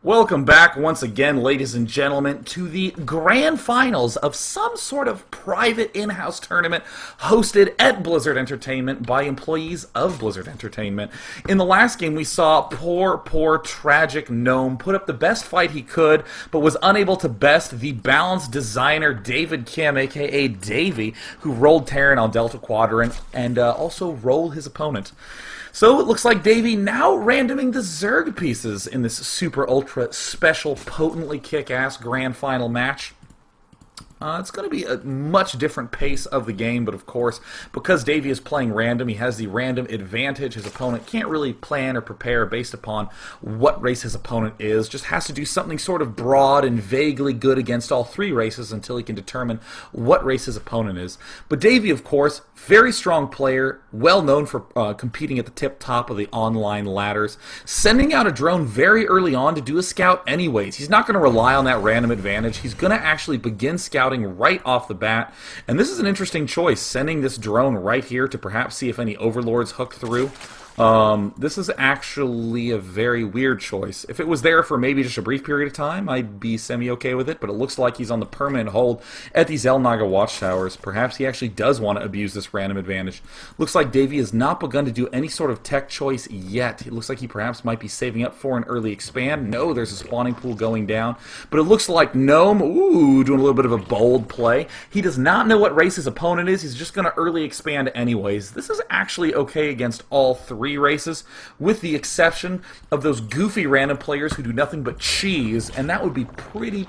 Welcome back once again, ladies and gentlemen, to the grand finals of some sort of private in-house tournament hosted at Blizzard Entertainment by employees of Blizzard Entertainment. In the last game, we saw poor, tragic Gnome put up the best fight he could, but was unable to best the balanced designer David Kim, aka Davey, who rolled Terran on Delta Quadrant and also rolled his opponent. So it looks like Davey now randoming the Zerg pieces in this super ultra special potently kick-ass grand final match. It's going to be a much different pace of the game, but of course, because Davey is playing random, he has the random advantage. His opponent can't really plan or prepare based upon what race his opponent is, just has to do something sort of broad and vaguely good against all three races until he can determine what race his opponent is. But Davey, of course, very strong player, well known for competing at the tip top of the online ladders, sending out a drone very early on to do a scout anyways. He's not going to rely on that random advantage. He's going to actually begin scouting right off the bat, and this is an interesting choice, sending this drone right here to perhaps see if any overlords hook through. This is actually a very weird choice. If it was there for maybe just a brief period of time, I'd be semi-okay with it, but it looks like he's on the permanent hold at these El Naga watchtowers. Perhaps he actually does want to abuse this random advantage. Looks like Davey has not begun to do any sort of tech choice yet. It looks like he perhaps might be saving up for an early expand. No, there's a spawning pool going down, but it looks like Gnome, doing a little bit of a bold play. He does not know what race his opponent is. He's just going to early expand anyways. This is actually okay against all three races, with the exception of those goofy random players who do nothing but cheese, and that would be pretty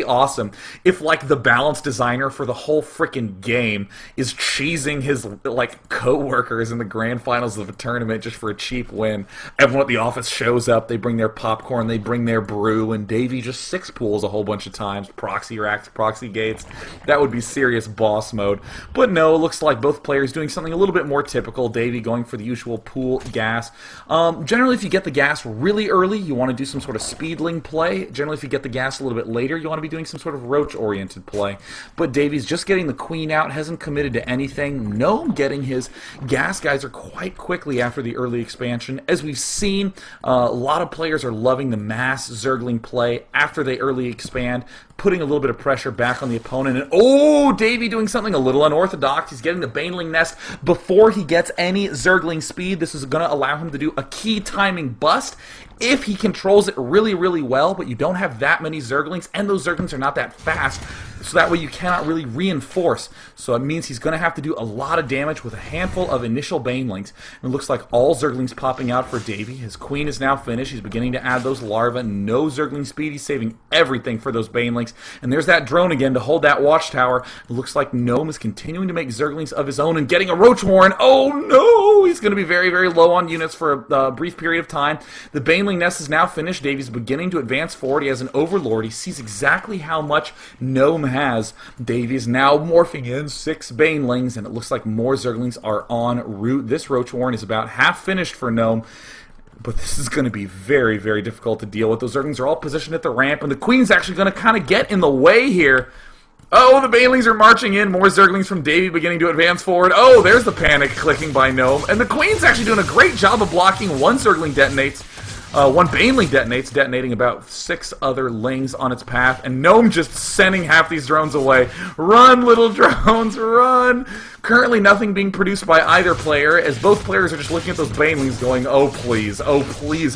awesome if, like, the balance designer for the whole frickin' game is cheesing his, like, co-workers in the grand finals of a tournament just for a cheap win. Everyone at the office shows up, they bring their popcorn, they bring their brew, and Davey just six pools a whole bunch of times, proxy racks, proxy gates. That would be serious boss mode. But no, it looks like both players doing something a little bit more typical. Davey going for the usual pool gas. Generally, if you get the gas really early, you want to do some sort of speedling play. Generally, if you get the gas a little bit later, you want to be doing some sort of roach-oriented play. But Davey's just getting the queen out, hasn't committed to anything. Gnome getting his gas geyser quite quickly after the early expansion. As we've seen, a lot of players are loving the mass Zergling play after they early expand, putting a little bit of pressure back on the opponent. And Davey doing something a little unorthodox. He's getting the Baneling Nest before he gets any Zergling speed. This is going to allow him to do a key timing bust if he controls it really well, but you don't have that many Zerglings, and those Zerglings are not that fast, so that way you cannot really reinforce. So it means he's going to have to do a lot of damage with a handful of initial Banelings. And it looks like all Zerglings popping out for Davey. His queen is now finished. He's beginning to add those larvae. No Zergling speed. He's saving everything for those Banelings. And there's that drone again to hold that watchtower. It looks like Gnome is continuing to make Zerglings of his own and getting a Roach Warren. Oh no! He's going to be very low on units for a brief period of time. The Baneling Nest is now finished. Davey's beginning to advance forward. He has an Overlord. He sees exactly how much Gnome has. Davey is now morphing in 6 Banelings, and it looks like more Zerglings are en route. This Roach Warren is about half finished for Gnome, but this is going to be very difficult to deal with. Those Zerglings are all positioned at the ramp, and the Queen's actually going to kind of get in the way here. Oh, the Banelings are marching in. More Zerglings from Davey beginning to advance forward. Oh, there's the panic clicking by Gnome. And the Queen's actually doing a great job of blocking. One Zergling detonates. One Baneling detonates, detonating about 6 other Lings on its path. And Gnome just sending half these drones away. Run, little drones, run! Currently nothing being produced by either player, as both players are just looking at those Banelings going, oh please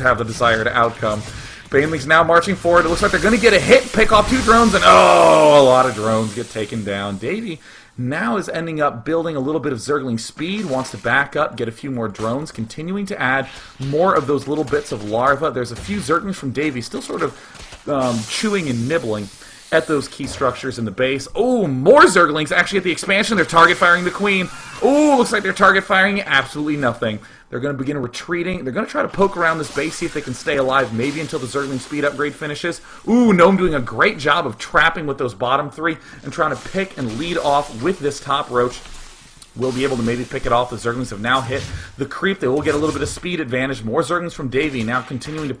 have the desired outcome. Banelings now marching forward. It looks like they're going to get a hit, pick off 2 drones, and a lot of drones get taken down. Davey now is ending up building a little bit of Zergling speed, wants to back up, get a few more drones, continuing to add more of those little bits of larvae. There's a few Zerglings from Davey still sort of chewing and nibbling at those key structures in the base. Oh, more Zerglings actually at the expansion. They're target firing the Queen. Oh, looks like they're target firing absolutely nothing. They're going to begin retreating. They're going to try to poke around this base, see if they can stay alive, maybe until the Zergling speed upgrade finishes. Ooh, Gnome doing a great job of trapping with those bottom 3 and trying to pick and lead off with this top Roach. We'll be able to maybe pick it off. The Zerglings have now hit the creep. They will get a little bit of speed advantage. More Zerglings from Davey now continuing to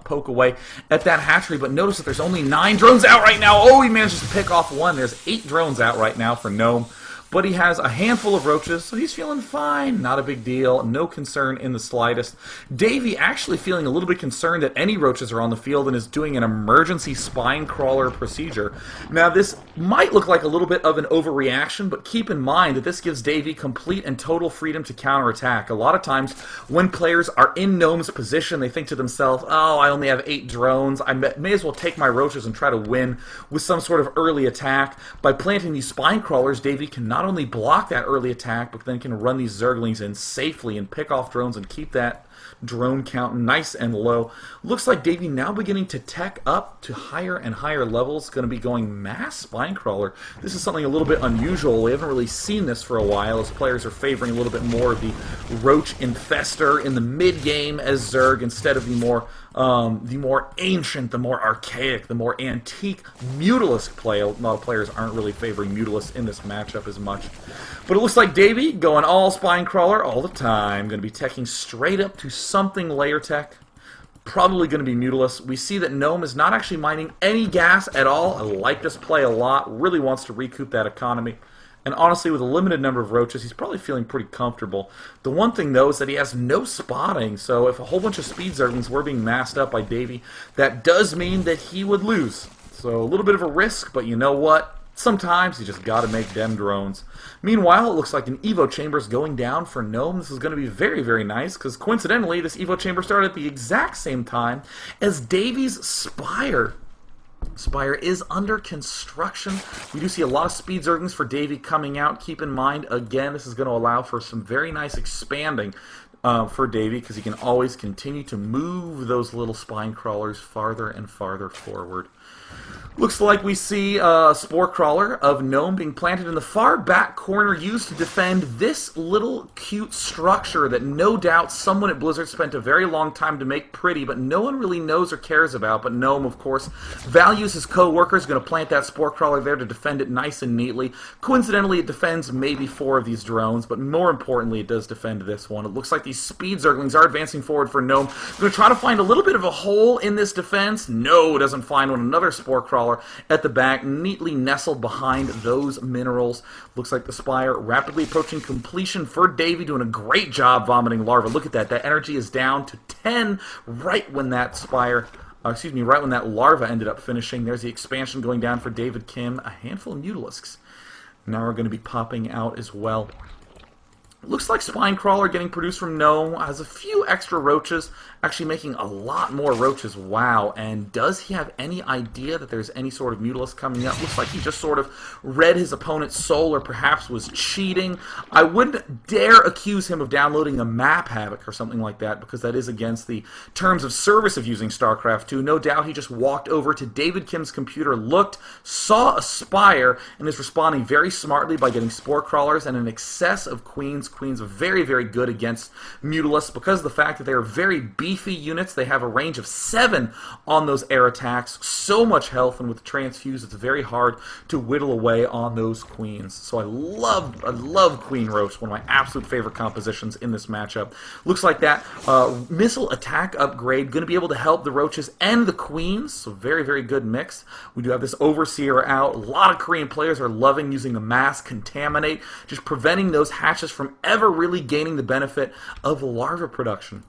poke away at that hatchery. But notice that there's only 9 drones out right now. Oh, he manages to pick off 1. There's 8 drones out right now for Gnome. but he has a handful of roaches, so he's feeling fine. Not a big deal. No concern in the slightest. Davey actually feeling a little bit concerned that any roaches are on the field and is doing an emergency spine crawler procedure. Now, this might look like a little bit of an overreaction, but keep in mind that this gives Davey complete and total freedom to counterattack. A lot of times, when players are in Gnome's position, they think to themselves, oh, I only have 8 drones. I may as well take my roaches and try to win with some sort of early attack. By planting these spine crawlers, Davey can not only block that early attack, but then can run these Zerglings in safely and pick off drones and keep that drone count nice and low. Looks like Davey now beginning to tech up to higher and higher levels. Going to be going mass spine crawler. This is something a little bit unusual. We haven't really seen this for a while, as players are favoring a little bit more of the roach infester in the mid game as Zerg instead of the more ancient, the more archaic, the more antique Mutalisk play. A lot of players aren't really favoring Mutalisk in this matchup as much. But it looks like Davey going all spine crawler all the time. Going to be teching straight up to something layer tech. Probably going to be Mutalisk. We see that Gnome is not actually mining any gas at all. I like this play a lot. Really wants to recoup that economy. And honestly, with a limited number of roaches, he's probably feeling pretty comfortable. The one thing, though, is that he has no spotting. So if a whole bunch of speed Zerglings were being masked up by Davey, that does mean that he would lose. So a little bit of a risk, but you know what? Sometimes you just gotta make dem drones. Meanwhile, it looks like an Evo Chamber is going down for Gnome. This is going to be very, very nice, because coincidentally, this Evo Chamber started at the exact same time as Davey's Spire. Spire is under construction. We do see a lot of speed Zerglings for Davey coming out. Keep in mind, again, this is going to allow for some very nice expanding for Davey, because he can always continue to move those little spine crawlers farther and farther forward. Looks like we see a Spore Crawler of Gnome being planted in the far back corner, used to defend this little cute structure that no doubt someone at Blizzard spent a very long time to make pretty, but no one really knows or cares about. But Gnome, of course, values his co-workers, going to plant that Spore Crawler there to defend it nice and neatly. Coincidentally, it defends maybe 4 of these drones, but more importantly, it does defend this one. It looks like these speed Zerglings are advancing forward for Gnome. Going to try to find a little bit of a hole in this defense. No, doesn't find one. Another Spore Crawler at the back, neatly nestled behind those minerals. Looks like the Spire rapidly approaching completion for Davey, doing a great job vomiting larva. Look at that. That energy is down to 10 right when that Spire, right when that larva ended up finishing. There's the expansion going down for David Kim. A handful of Mutalisks now are going to be popping out as well. Looks like Spine Crawler getting produced from Gnome has a few extra roaches, actually making a lot more roaches. Wow. And does he have any idea that there's any sort of Mutalisk coming up? Looks like he just sort of read his opponent's soul, or perhaps was cheating. I wouldn't dare accuse him of downloading a map havoc or something like that, because that is against the terms of service of using StarCraft 2. No doubt he just walked over to David Kim's computer, looked, saw a Spire, and is responding very smartly by getting Spore Crawlers and an excess of Queens. Queens are very, very good against Mutalisks because of the fact that they are very beefy units. They have a range of 7 on those air attacks. So much health, and with Transfuse, it's very hard to whittle away on those Queens. So I love Queen Roast, one of my absolute favorite compositions in this matchup. Looks like that missile attack upgrade going to be able to help the Roaches and the Queens. So very, very good mix. We do have this Overseer out. A lot of Korean players are loving using the Mass Contaminate, just preventing those hatches from ever really gaining the benefit of larva production.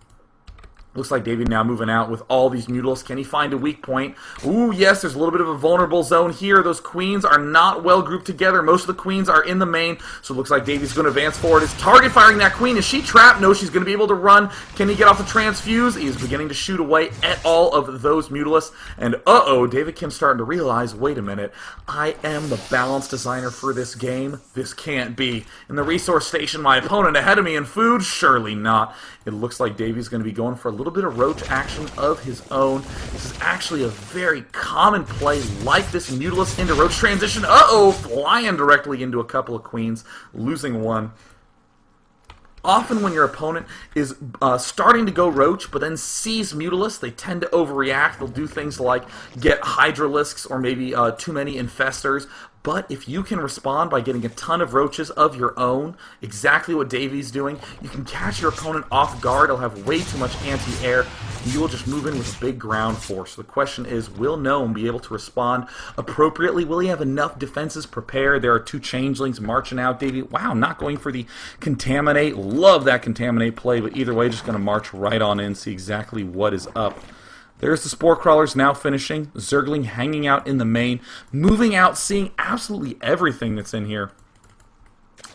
Looks like Davey now moving out with all these Mutalisks. Can he find a weak point? Ooh, yes, there's a little bit of a vulnerable zone here. Those Queens are not well grouped together. Most of the Queens are in the main, so it looks like Davey's going to advance forward. Is target firing that Queen? Is she trapped? No, she's going to be able to run. Can he get off the Transfuse? He's beginning to shoot away at all of those Mutalisks. And uh-oh, David Kim's starting to realize, wait a minute, I am the balance designer for this game. This can't be. In the resource station, my opponent ahead of me in food? Surely not. It looks like Davey's going to be going for a little bit of roach action of his own. This is actually a very common play like this Mutalisk into roach transition. Uh-oh, flying directly into a couple of Queens, losing one. Often when your opponent is starting to go Roach, but then sees Mutalisk, they tend to overreact. They'll do things like get Hydralisks or maybe too many Infestors. But if you can respond by getting a ton of roaches of your own, exactly what Davy's doing, you can catch your opponent off guard. He'll have way too much anti-air, and you will just move in with a big ground force. So the question is, will Gnome be able to respond appropriately? Will he have enough defenses prepared? There are two changelings marching out. Davy, wow, not going for the Contaminate. Love that Contaminate play, but either way, just going to march right on in, see exactly what is up. There's the Spore Crawlers now finishing. Zergling hanging out in the main. Moving out, seeing absolutely everything that's in here.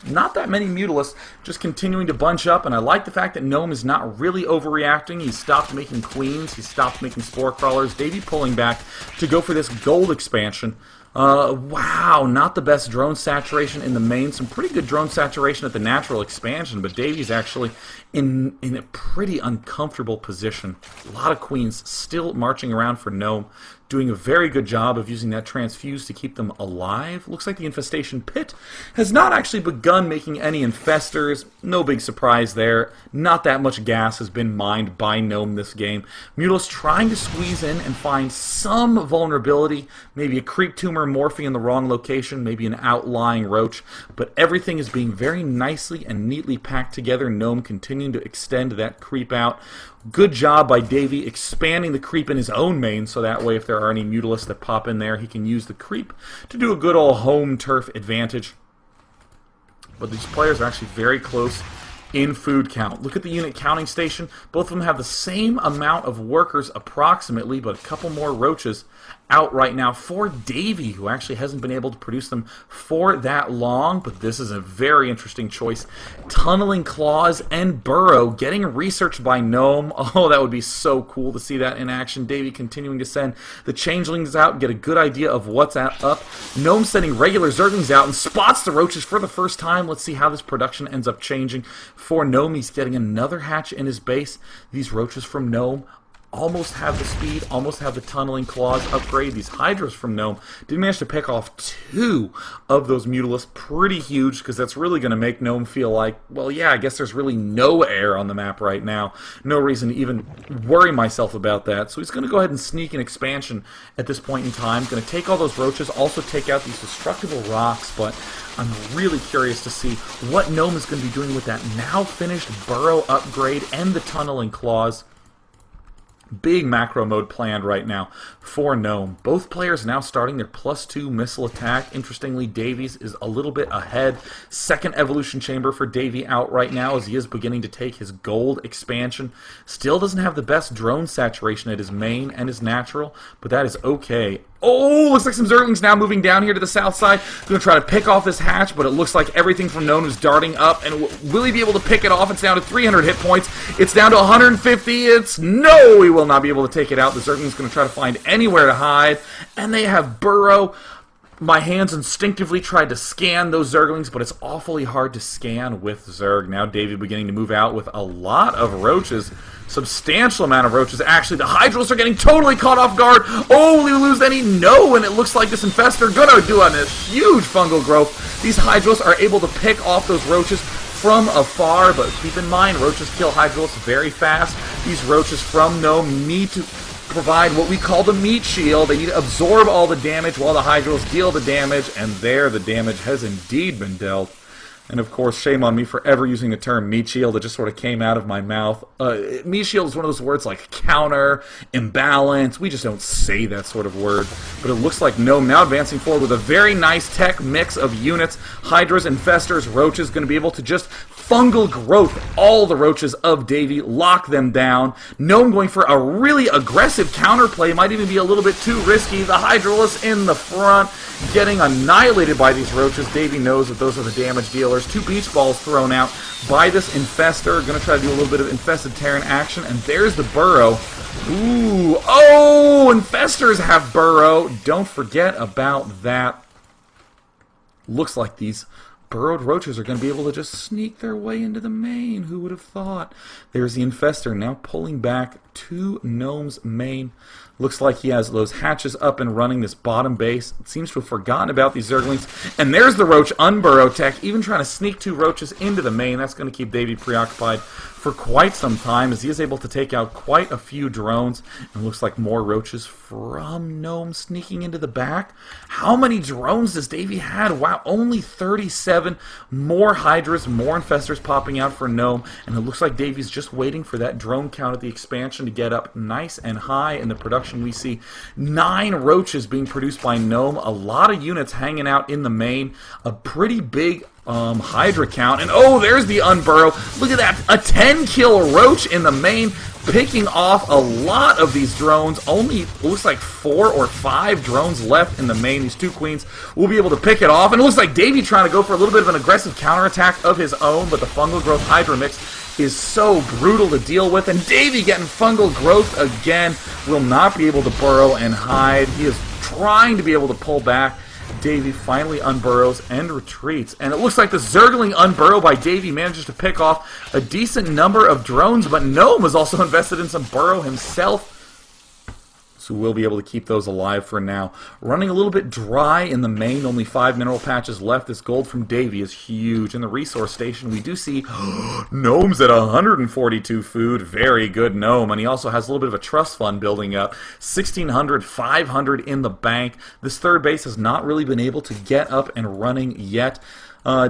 Not that many Mutalisks, just continuing to bunch up, and I like the fact that Gnome is not really overreacting. He stopped making Queens. He stopped making Spore Crawlers. Davy pulling back to go for this gold expansion. Wow, not the best drone saturation in the main. Some pretty good drone saturation at the natural expansion, but Davy's actually in a pretty uncomfortable position. A lot of Queens still marching around for Gnome, doing a very good job of using that transfuse to keep them alive. Looks like the Infestation Pit has not actually begun making any infestors. No big surprise there. Not that much gas has been mined by Gnome this game. Mutalisk trying to squeeze in and find some vulnerability. Maybe a Creep Tumor morphing in the wrong location, maybe an outlying Roach. But everything is being very nicely and neatly packed together. Gnome continuing to extend that creep out. Good job by Davy expanding the creep in his own main, so that way if there are any Mutalisks that pop in there, he can use the creep to do a good old home turf advantage. But these players are actually very close in food count. Look at the unit counting station. Both of them have the same amount of workers approximately, but a couple more roaches out right now for Davy, who actually hasn't been able to produce them for that long, but this is a very interesting choice. Tunneling Claws and Burrow getting researched by Gnome. Oh, that would be so cool to see that in action. Davy continuing to send the Changelings out and get a good idea of what's up. Gnome sending regular Zerglings out and spots the roaches for the first time. Let's see how this production ends up changing. For Gnome, he's getting another hatch in his base. These roaches from Gnome almost have the speed, almost have the Tunneling Claws upgrade. These Hydras from Gnome did manage to pick off 2 of those Mutalisks. Pretty huge, because that's really going to make Gnome feel like, well, yeah, I guess there's really no air on the map right now. No reason to even worry myself about that. So he's going to go ahead and sneak an expansion at this point in time. Going to take all those roaches, also take out these destructible rocks, but I'm really curious to see what Gnome is going to be doing with that now finished Burrow upgrade and the Tunneling Claws. Big macro mode planned right now for Gnome. Both players now starting their +2 missile attack. Interestingly, Davies is a little bit ahead. Second evolution chamber for Davy out right now as he is beginning to take his gold expansion. Still doesn't have the best drone saturation at his main and his natural, but that is okay. Oh, looks like some Zerglings now moving down here to the south side. Going to try to pick off this hatch, but it looks like everything from Gnome is darting up. And will he be able to pick it off? It's down to 300 hit points. It's down to 150. No, he will not be able to take it out. The Zergling's going to try to find anywhere to hide. And they have Burrow. My hands instinctively tried to scan those Zerglings, but it's awfully hard to scan with Zerg. Now Davy beginning to move out with a lot of roaches. Substantial amount of roaches. Actually, the Hydrals are getting totally caught off guard. Oh, will we lose any? No, and it looks like this Infestor gonna do a huge fungal growth. These Hydrals are able to pick off those roaches from afar, but keep in mind, roaches kill Hydrals very fast. These roaches from Gnome need to provide what we call the meat shield. They need to absorb all the damage while the Hydrals deal the damage, and there the damage has indeed been dealt. And of course, shame on me for ever using the term meat shield. It just sort of came out of my mouth. Meat shield is one of those words like counter, imbalance. We just don't say that sort of word. But it looks like Gnome now advancing forward with a very nice tech mix of units. Hydras, Infestors, Roaches, going to be able to just fungal growth all the roaches of Davy, lock them down. Gnome going for a really aggressive counterplay, might even be a little bit too risky. The Hydralis in the front, getting annihilated by these roaches. Davy knows that those are the damage dealers. 2 beach balls thrown out by this Infestor. Going to try to do a little bit of Infested Terran action, and there's the Burrow. Ooh, oh, Infestors have Burrow. Don't forget about that. Looks like these burrowed roaches are going to be able to just sneak their way into the main. Who would have thought? There's the Infestor now pulling back to Gnome's main. Looks like he has those hatches up and running, this bottom base. It seems to have forgotten about these Zerglings. And there's the Roach Unburrow tech, even trying to sneak 2 Roaches into the main. That's going to keep Davey preoccupied for quite some time, as he is able to take out quite a few drones. And looks like more Roaches from Gnome sneaking into the back. How many drones does Davey had? Wow, only 37. More Hydras, more Infestors popping out for Gnome. And it looks like Davey's just waiting for that drone count at the expansion to get up nice and high in the production. We see 9 Roaches being produced by Gnome, a lot of units hanging out in the main, a pretty big Hydra count, and oh, there's the Unburrow. Look at that, a 10-kill Roach in the main, picking off a lot of these drones. Only looks like 4 or 5 drones left in the main. These 2 Queens will be able to pick it off, and it looks like Davey trying to go for a little bit of an aggressive counterattack of his own, but the Fungal Growth Hydra mix is so brutal to deal with, and Davey getting Fungal Growth again, will not be able to burrow and hide. He is trying to be able to pull back. Davey finally unburrows and retreats, and it looks like the Zergling Unburrow by Davey manages to pick off a decent number of drones, but Gnome was also invested in some burrow himself, so we'll be able to keep those alive for now. Running a little bit dry in the main, only 5 mineral patches left. This gold from Davey is huge. In the resource station, we do see Gnome's at 142 food. Very good Gnome. And he also has a little bit of a trust fund building up. 1,600, 500 in the bank. This third base has not really been able to get up and running yet.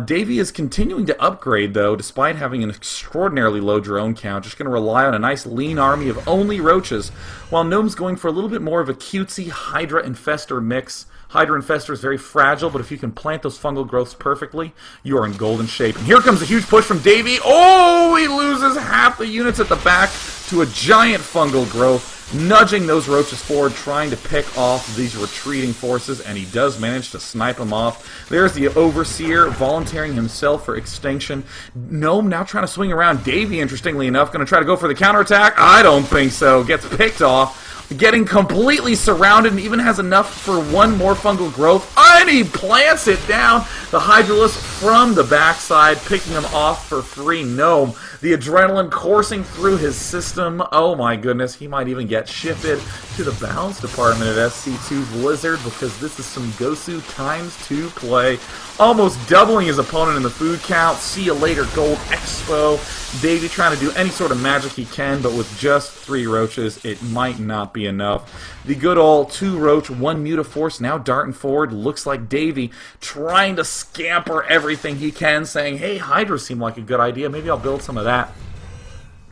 Davey is continuing to upgrade, though, despite having an extraordinarily low drone count. Just going to rely on a nice lean army of only Roaches, while Gnome's going for a little bit more of a cutesy Hydra Infestor mix. Hydra Infestor is very fragile, but if you can plant those fungal growths perfectly, you are in golden shape. And here comes a huge push from Davey. Oh, he loses half the units at the back to a giant fungal growth, nudging those Roaches forward, trying to pick off these retreating forces, and he does manage to snipe them off. There's the Overseer volunteering himself for extinction. Gnome now trying to swing around. Davey, interestingly enough, going to try to go for the counterattack. I don't think so. Gets picked off. Getting completely surrounded, and even has enough for 1 more fungal growth. And he plants it down. The Hydralisk from the backside, picking him off for free. Gnome, the adrenaline coursing through his system. Oh my goodness, he might even get shifted to the balance department at SC2 Blizzard, because this is some Gosu ×2 play. Almost doubling his opponent in the food count. See you later, Gold Expo. Davey trying to do any sort of magic he can, but with just 3 Roaches, it might not be enough. The good old 2 Roach, 1 Mutaforce now darting forward. Looks like Davey trying to scamper everything he can, saying, hey, Hydra seemed like a good idea. Maybe I'll build some of that.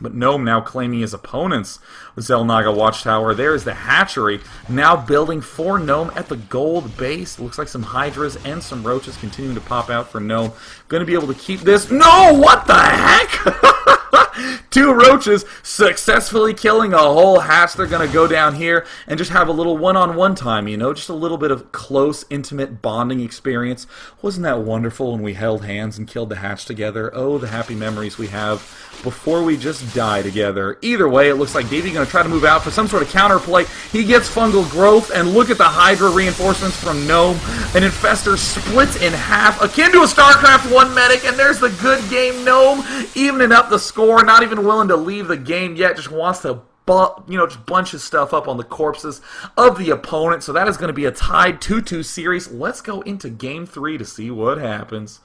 But Gnome now claiming his opponent's Xel'Naga Watchtower. There's the hatchery, now building for Gnome at the gold base. Looks like some Hydras and some Roaches continuing to pop out for Gnome. Going to be able to keep this. No! What the heck? 2 Roaches successfully killing a whole hatch. They're going to go down here and just have a little one-on-one time, you know, just a little bit of close, intimate bonding experience. Wasn't that wonderful when we held hands and killed the hatch together? Oh, the happy memories we have before we just die together. Either way, it looks like Davey going to try to move out for some sort of counterplay. He gets fungal growth, and look at the Hydra reinforcements from Gnome. An Infestor splits in half, akin to a StarCraft 1 medic, and there's the good game Gnome, evening up the score, not even willing to leave the game yet, just wants to just bunch his stuff up on the corpses of the opponent. So that is going to be a tied 2-2 series. Let's go into Game 3 to see what happens.